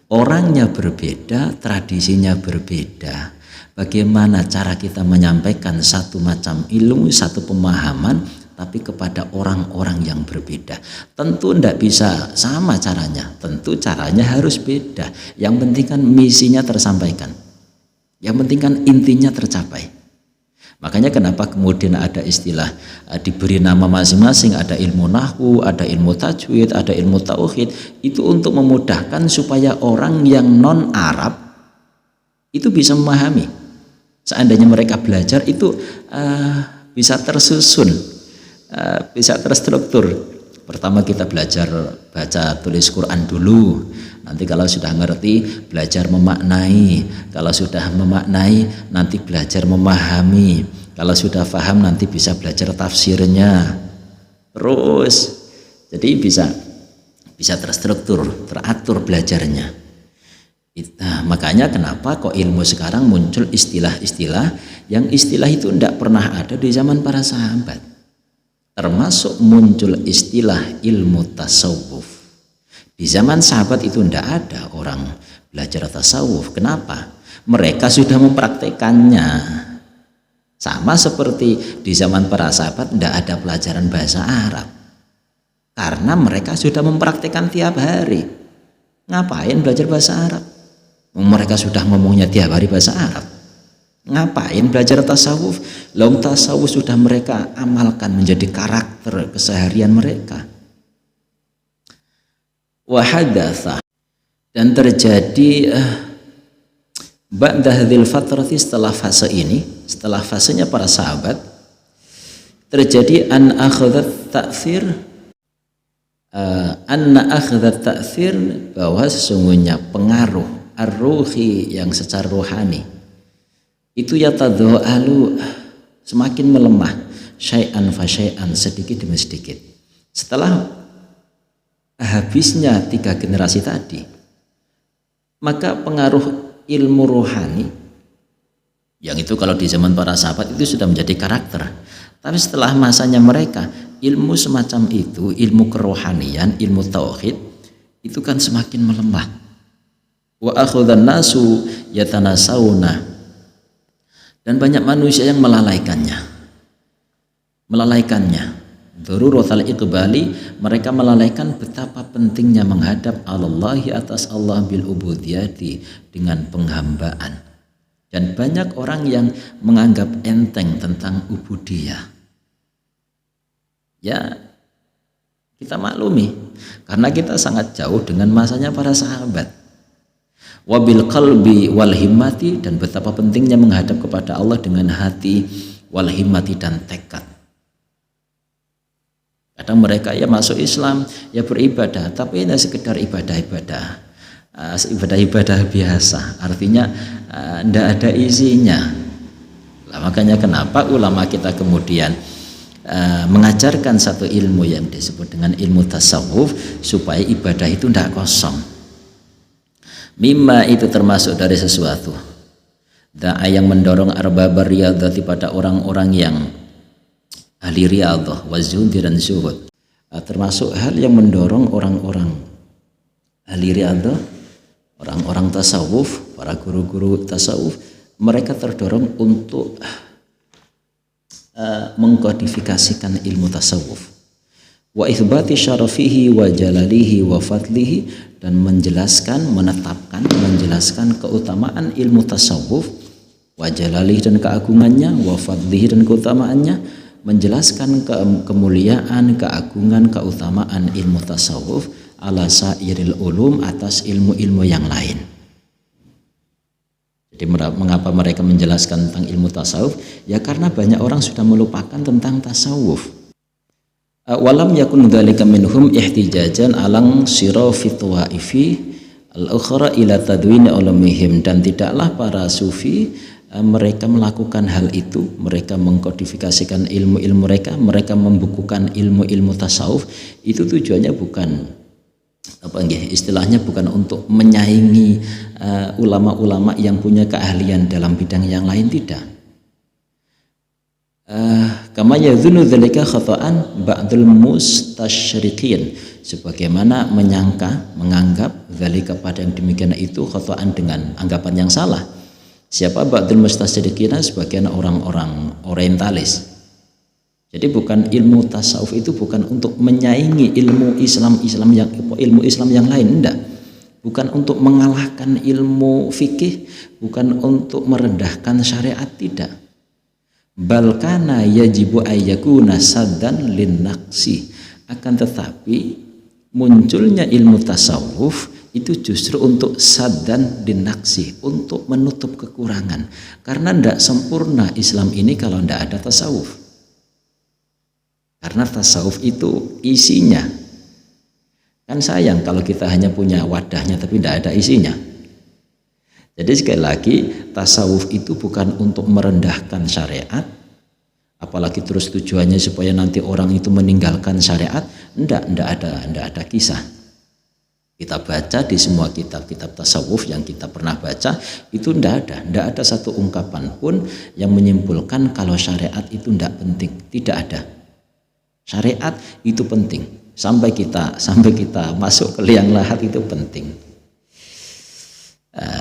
orangnya berbeda, tradisinya berbeda. Bagaimana cara kita menyampaikan satu macam ilmu, satu pemahaman, tapi kepada orang-orang yang berbeda. Tentu tidak bisa sama caranya, tentu caranya harus beda. Yang penting kan misinya tersampaikan, yang penting kan intinya tercapai. Makanya kenapa kemudian ada istilah, diberi nama masing-masing, ada ilmu nahwu, ada ilmu tajwid, ada ilmu tauhid. Itu untuk memudahkan supaya orang yang non Arab itu bisa memahami. Seandainya mereka belajar itu bisa tersusun, bisa terstruktur. Pertama kita belajar baca tulis Quran dulu. Nanti kalau sudah ngerti belajar memaknai. Kalau sudah memaknai nanti belajar memahami. Kalau sudah paham nanti bisa belajar tafsirnya. Terus jadi bisa bisa terstruktur, teratur belajarnya. Nah, makanya kenapa kok ilmu sekarang muncul istilah-istilah yang istilah itu tidak pernah ada di zaman para sahabat. Termasuk muncul istilah ilmu tasawuf. Di zaman sahabat itu tidak ada orang belajar tasawuf. Kenapa? Mereka sudah mempraktekannya. Sama seperti di zaman para sahabat tidak ada pelajaran bahasa Arab. Karena mereka sudah mempraktekkan tiap hari. Ngapain belajar bahasa Arab? Mereka sudah ngomongnya tiap hari bahasa Arab. Ngapain belajar tasawuf? Lalu tasawuf sudah mereka amalkan menjadi karakter keseharian mereka. Wahadatha, dan terjadi ba'da hadzal fatrati, setelah fase ini, setelah fasenya para sahabat, terjadi an akhadhat ta'thir, anna akhadhat ta'thir, bahwa sesungguhnya pengaruh ar-ruhi yang secara rohani itu yatadha'alu, semakin melemah, syai'an fa syai'an, sedikit demi sedikit. Setelah habisnya 3 generasi tadi, maka pengaruh ilmu rohani yang itu kalau di zaman para sahabat itu sudah menjadi karakter, tapi setelah masanya mereka, ilmu semacam itu, ilmu kerohanian, ilmu tauhid itu kan semakin melemah. Wa akhadhan nasu yatanasawna, dan banyak manusia yang melalaikannya. Daruratul iqbali, mereka melalaikan betapa pentingnya menghadap Allahi atas Allah bil ubudiyati, dengan penghambaan. Dan banyak orang yang menganggap enteng tentang ubudiyah. Ya, kita maklumi karena kita sangat jauh dengan masanya para sahabat. Wabil qalbi wal himmati, dan betapa pentingnya menghadap kepada Allah dengan hati, wal himmati, dan tekad. Kadang mereka ya masuk Islam, ya beribadah, tapi ini sekedar ibadah-ibadah biasa, artinya tidak ada isinya. Nah, makanya kenapa ulama kita kemudian mengajarkan satu ilmu yang disebut dengan ilmu tasawuf, supaya ibadah itu tidak kosong. Mimma, itu termasuk dari sesuatu da'a, yang mendorong arbabar riyadhati, pada orang-orang yang ahli riyadhah, wazuhdi, dan zuhud. Termasuk hal yang mendorong orang-orang ahli riyadhah, orang-orang tasawuf, para guru-guru tasawuf, mereka terdorong untuk mengkodifikasikan ilmu tasawuf, wa itsbati syarafihi wa jalalihi wa fadlihi, dan menjelaskan keutamaan ilmu tasawuf, wa jalalihi, dan keagungannya, wa fadlihi, dan keutamaannya, menjelaskan kemuliaan, keagungan, keutamaan ilmu tasawuf ala sairil ulum, atas ilmu-ilmu yang lain. Jadi mengapa mereka menjelaskan tentang ilmu tasawuf? Ya karena banyak orang sudah melupakan tentang tasawuf. Walam yakun dzalika minhum ihtijajan alang sirafi tawaifi al-ukhra ila tadwin ulumihim, dan tidaklah para sufi mereka melakukan hal itu, mereka mengkodifikasikan ilmu-ilmu mereka membukukan ilmu-ilmu tasawuf, itu tujuannya bukan istilahnya bukan untuk menyaingi ulama-ulama yang punya keahlian dalam bidang yang lain, tidak. Kama yadhunnu dzalika khata'an ba'dul mustasyriqin, sebagaimana menganggap dzalika, pada yang demikian itu, khata'an, dengan anggapan yang salah. Siapa? Ba'dul mustasyriqin, sebagian orang-orang orientalis. Jadi bukan ilmu tasawuf itu bukan untuk menyaingi ilmu Islam yang lain, enggak. Bukan untuk mengalahkan ilmu fikih, bukan untuk merendahkan syariat, tidak. Bal kana yajibu ayyakuna saddan linnaqsi, akan tetapi munculnya ilmu tasawuf itu justru untuk saddan linnaqsi, untuk menutup kekurangan, karena tidak sempurna Islam ini kalau tidak ada tasawuf. Karena tasawuf itu isinya, kan sayang kalau kita hanya punya wadahnya tapi tidak ada isinya. Jadi sekali lagi, tasawuf itu bukan untuk merendahkan syariat, apalagi terus tujuannya supaya nanti orang itu meninggalkan syariat. Enggak ada kisah. Kita baca di semua kitab-kitab tasawuf yang kita pernah baca, itu tidak ada satu ungkapan pun yang menyimpulkan kalau syariat itu tidak penting. Tidak ada. Syariat itu penting. Sampai kita masuk ke liang lahat itu penting.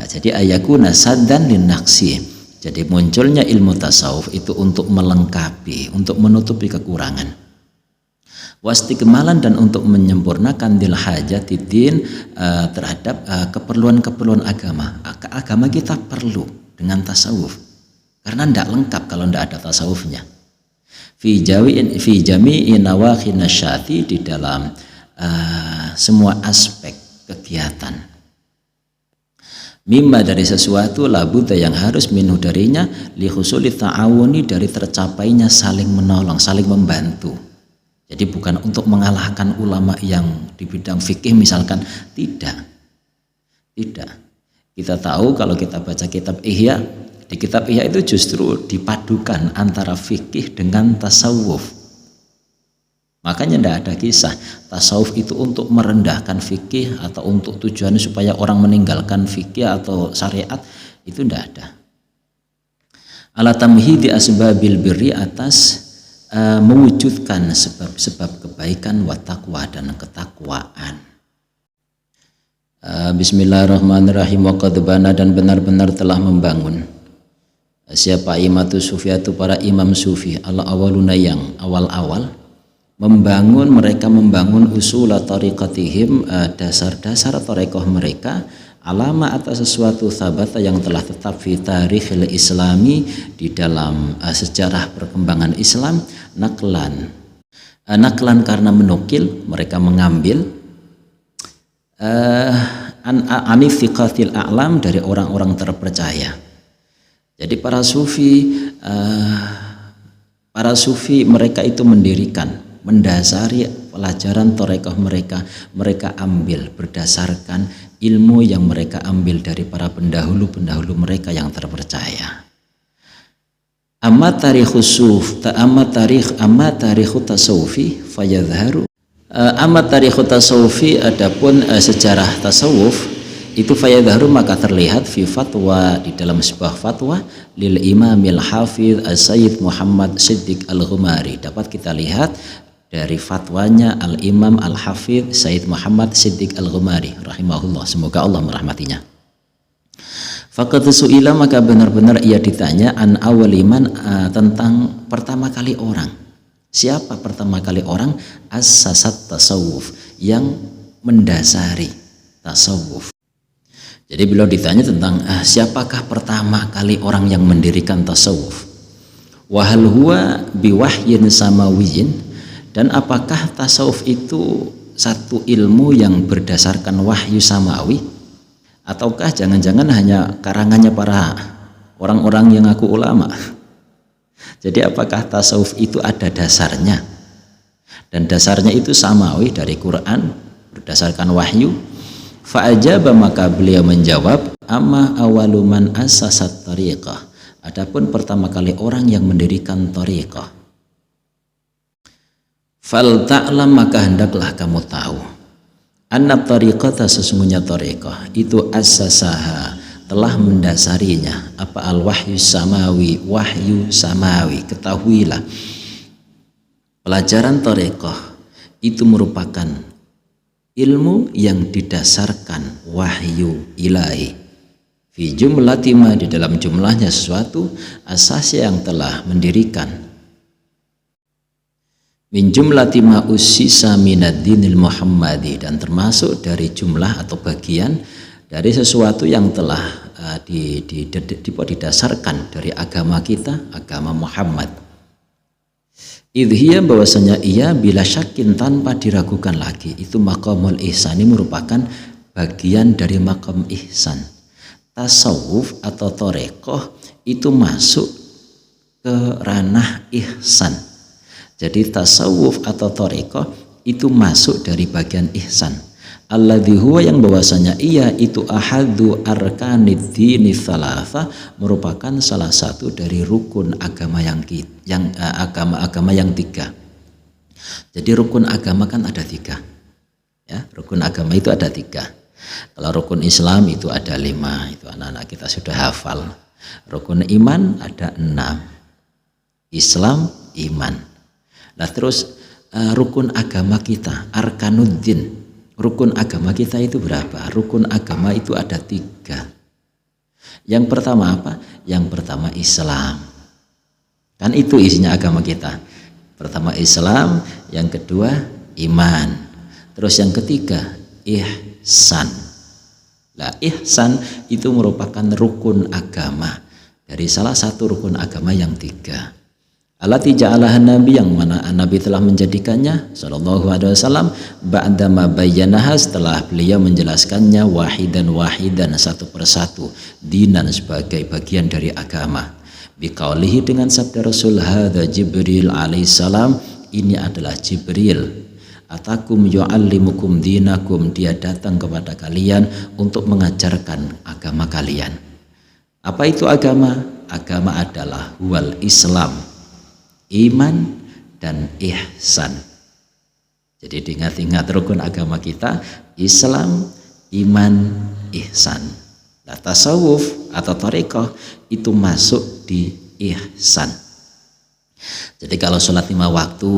Jadi ayakuna saddan linnaksi. Jadi munculnya ilmu tasawuf itu untuk melengkapi, untuk menutupi kekurangan. Wastikmalan dan untuk menyempurnakan dil hajatidin terhadap keperluan-keperluan agama. Agama kita perlu dengan tasawuf. Karena tidak lengkap kalau tidak ada tasawufnya. Fi jami'i nawakhi nasyati, di dalam semua aspek kegiatan. Mimma, dari sesuatu, labudda yang harus minhu darinya, li husuli ta'awuni, dari tercapainya saling menolong, saling membantu. Jadi bukan untuk mengalahkan ulama yang di bidang fikih misalkan, tidak. Kita tahu kalau kita baca kitab Ihya, di kitab Ihya itu justru dipadukan antara fikih dengan tasawuf. Makanya tidak ada kisah tasawuf itu untuk merendahkan fikih atau untuk tujuannya supaya orang meninggalkan fikih atau syariat, itu tidak ada. Ala tamhidi asbabil birri, atas mewujudkan sebab-sebab kebaikan wa taqwa, dan ketakwaan. Bismillahirrahmanirrahim. Wa qad bana, dan benar-benar telah membangun. Siapa imatu sufiyatu, para imam sufi, ala awaluna, yang awal-awal, mereka membangun usula tariqatihim, dasar-dasar tarekoh mereka, alama atas sesuatu sabata yang telah tetap fi tarikhil islami, di dalam sejarah perkembangan Islam, naklan karena menukil, mereka mengambil anifiqatil a'lam, dari orang-orang terpercaya. Jadi para sufi mereka itu mendasari pelajaran tarekoh mereka ambil berdasarkan ilmu yang mereka ambil dari para pendahulu mereka yang terpercaya. Amma tarikhu tasawufi fayadharu. Amma tarikhu tasawufi, adapun sejarah tasawuf itu fayadharu, maka terlihat fi fatwa, di dalam sebuah fatwa lil imamil hafidh as-sayyid Muhammad Siddiq al-Ghumari. Dapat kita lihat dari fatwanya al-imam al-hafidh Sayyid Muhammad Siddiq al-Ghumari rahimahullah, semoga Allah merahmatinya. Faqad su'ila, maka benar-benar ia ditanya, an awaliman, tentang pertama kali orang. Siapa pertama kali orang? As-sasat tasawuf, yang mendasari tasawuf. Jadi beliau ditanya tentang siapakah pertama kali orang yang mendirikan tasawuf. Wa hal huwa biwahyin samawiyin, dan apakah tasawuf itu satu ilmu yang berdasarkan wahyu samawi, ataukah jangan-jangan hanya karangannya para orang-orang yang ngaku ulama? Jadi apakah tasawuf itu ada dasarnya, dan dasarnya itu samawi dari Quran, berdasarkan wahyu? Fa'ajaba, maka beliau menjawab, amma awaluman asasat tariqah, adapun pertama kali orang yang mendirikan tariqah. Fal ta'lam, maka hendaklah kamu tahu, anna tariqata, sesungguhnya tariqah itu asasaha, telah mendasarinya apa, al wahyu samawi, wahyu samawi. Ketahuilah, pelajaran tariqah itu merupakan ilmu yang didasarkan wahyu ilahi. Fi jumlatima, di dalam jumlahnya sesuatu, asas yang telah mendirikan. Min jumlatima usisa minad dinil muhammadi, dan termasuk dari jumlah atau bagian dari sesuatu yang telah didasarkan dari agama kita, agama Muhammad. Idhiyah, bahwasanya ia bila syakin, tanpa diragukan lagi, itu maqamul ihsan, ini merupakan bagian dari maqam ihsan. Tasawuf atau torekoh itu masuk ke ranah ihsan. Jadi tasawuf atau torekoh itu masuk dari bagian ihsan. Alladzi huwa, yang bahwasanya ia itu ahadu arkanid dini thalatha, merupakan salah satu dari rukun agama agama yang tiga. Jadi rukun agama kan ada tiga. Ya, rukun agama itu ada 3. Kalau rukun Islam itu ada 5, itu anak-anak kita sudah hafal. Rukun iman ada 6. Islam, iman. Nah terus rukun agama kita, arkanuddin. Rukun agama kita itu berapa? Rukun agama itu ada 3. Yang pertama apa? Yang pertama Islam. Kan itu isinya agama kita. Pertama Islam, yang kedua iman. Terus yang ketiga ihsan. Nah, ihsan itu merupakan rukun agama. Dari salah satu rukun agama yang 3. Allati ja'alahan Nabi, yang mana Nabi telah menjadikannya sallallahu alaihi wasallam ba'dama bayyanaha, setelah beliau menjelaskannya wahidan satu persatu, dinan sebagai bagian dari agama. Biqaulihi, dengan sabda Rasul, hadza Jibril alaihissalam, ini adalah Jibril, atakum yu'allimukum dinakum, dia datang kepada kalian untuk mengajarkan agama kalian. Apa itu agama? Agama adalah wal Islam, iman dan ihsan. Jadi diingat-ingat rukun agama kita, Islam, iman, ihsan. Nah, tasawuf atau thariqah itu masuk di ihsan. Jadi kalau sholat 5 waktu,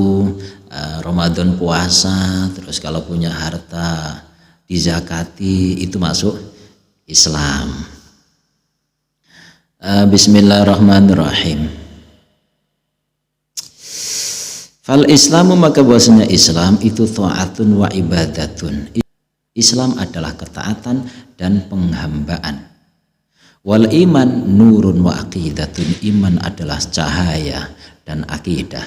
Ramadan puasa, terus kalau punya harta dizakati, itu masuk Islam. Bismillahirrahmanirrahim. Fal Islamu, maka bahwasanya Islam itu ta'atun wa ibadatun. Islam adalah ketaatan dan penghambaan. Wal iman nurun wa aqidatun, iman adalah cahaya dan akidah.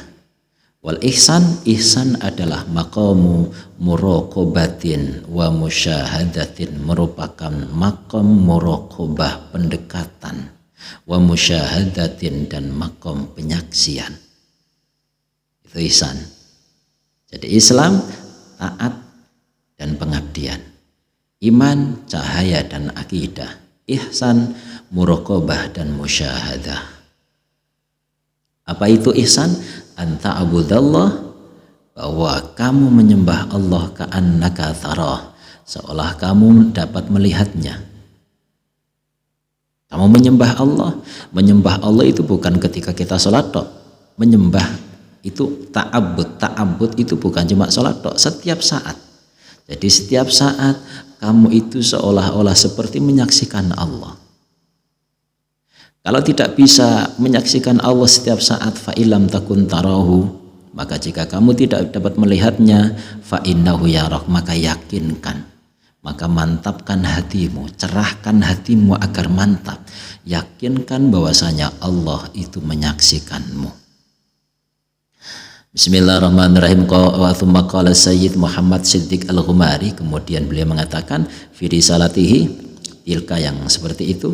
Wal ihsan, ihsan adalah maqamu muraqabatin wa musyahadatin, merupakan maqam muraqabah, pendekatan, wa musyahadatin, dan maqam penyaksian. Itu ihsan. Jadi Islam taat dan pengabdian, iman cahaya dan akidah, ihsan muraqabah dan musyahadah. Apa itu ihsan? Anta abudallah, bahwa kamu menyembah Allah ka'annaka tarah, seolah kamu dapat melihatnya. Kamu menyembah Allah. Menyembah Allah itu bukan ketika kita sholat tok. Menyembah itu ta'abbud. Ta'abbud itu bukan cuma sholat tok, setiap saat. Jadi setiap saat kamu itu seolah-olah seperti menyaksikan Allah. Kalau tidak bisa menyaksikan Allah setiap saat, fa illam takun tarahu, maka jika kamu tidak dapat melihatnya, fa innahu yarak, maka yakinkan, maka mantapkan hatimu, cerahkan hatimu agar mantap, yakinkan bahwasanya Allah itu menyaksikanmu. Bismillahirrahmanirrahim. Wa thumma qala Sayyid Muhammad Siddiq Al-Ghumari, kemudian beliau mengatakan fi risalatihi tilka, yang seperti itu,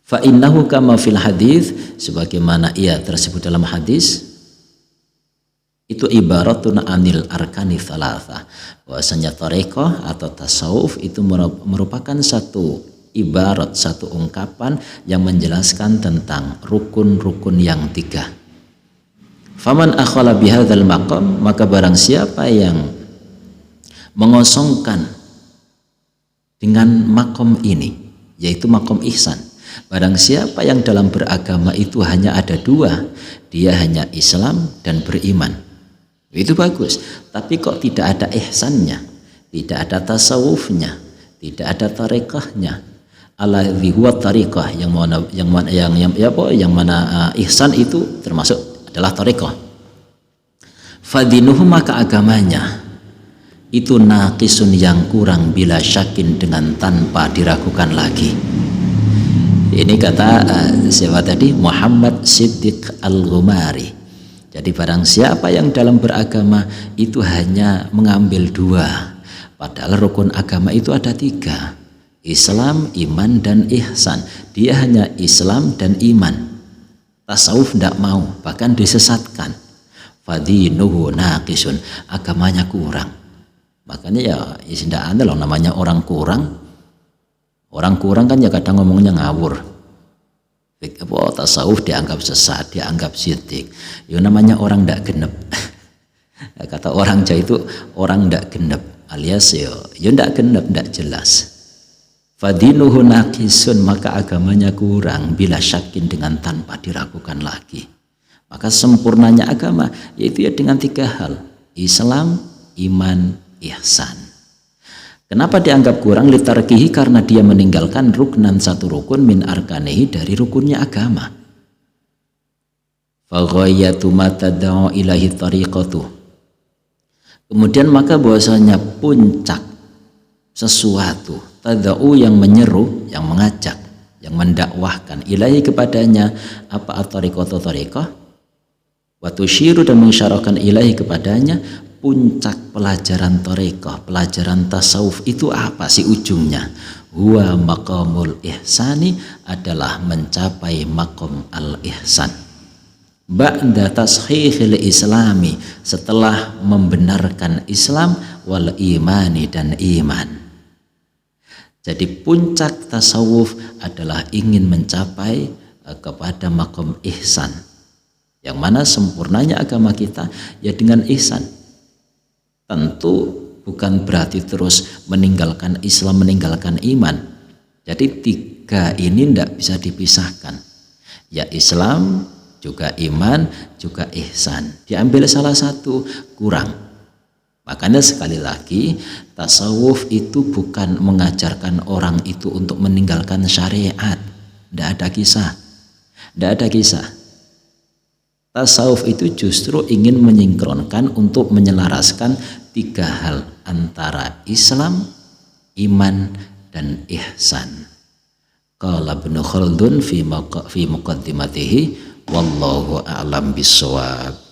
fa innahu kama fil hadis, sebagaimana ia tersebut dalam hadis, itu ibaratun anil arkani thalatha, bahwasanya thariqah atau tasawuf itu merupakan satu ibarat, satu ungkapan yang menjelaskan tentang rukun-rukun yang 3. Faman akhala bihadzal maqam, maka barang siapa yang mengosongkan dengan makom ini, yaitu makom ihsan, barang siapa yang dalam beragama itu hanya ada 2, dia hanya Islam dan beriman, itu bagus. Tapi kok tidak ada ihsannya, tidak ada tasawufnya, tidak ada tariqahnya, alladzi huwa tariqah, yang mana ihsan itu termasuk adalah thariqah. Fadinuhu, maka agamanya itu naqisun, yang kurang, bila syakin, dengan tanpa diragukan lagi. Ini kata siapa tadi? Muhammad Siddiq Al-Ghumari. Jadi barang siapa yang dalam beragama itu hanya mengambil 2, padahal rukun agama itu ada 3, Islam, iman, dan ihsan. Dia hanya Islam dan iman, tasawuf tidak mau, bahkan disesatkan. Fadinuhu naqisun, agamanya kurang. Makanya ya tidak ada loh namanya orang kurang. Orang kurang kan ya kadang ngomongnya ngawur. Tasawuf dianggap sesat, dianggap syirik. Ya namanya orang tidak genep. Kata orang Jawa itu orang tidak genep. alias ya ndak genep, ndak jelas. Fadinuhu naqisun, maka agamanya kurang, bila syakin, dengan tanpa diragukan lagi. Maka sempurnanya agama yaitu ya dengan 3 hal: Islam, iman, ihsan. Kenapa dianggap kurang? Litarkihi, karena dia meninggalkan ruknan, satu rukun, min arkanihi, dari rukunnya agama. Faghayatu ma tad'u ilahi tariqatu. Kemudian maka bahwasanya puncak sesuatu, tad'u yang menyeru, yang mengajak, yang mendakwahkan, ilahi kepadanya, apa at-tariqatu, tariqah, wa tusyiru, dan mengisyarahkan ilahi kepadanya, puncak pelajaran tariqah, pelajaran tasawuf itu apa sih ujungnya? Huwa maqamul ihsani, adalah mencapai maqam al-ihsan. Ba'da tashihil islami, setelah membenarkan Islam, wal imani, dan iman. Jadi puncak tasawuf adalah ingin mencapai kepada makom ihsan, yang mana sempurnanya agama kita ya dengan ihsan. Tentu bukan berarti terus meninggalkan Islam, meninggalkan iman. Jadi 3 ini tidak bisa dipisahkan, ya Islam juga iman juga ihsan. Diambil salah satu kurang. Makanya sekali lagi, tasawuf itu bukan mengajarkan orang itu untuk meninggalkan syariat. Tidak ada kisah. Tidak ada kisah. Tasawuf itu justru ingin menyinkronkan, untuk menyelaraskan 3 hal antara Islam, iman, dan ihsan. Qala Ibnu Khaldun fi muqaddimatihi, wallahu a'lam bissawab.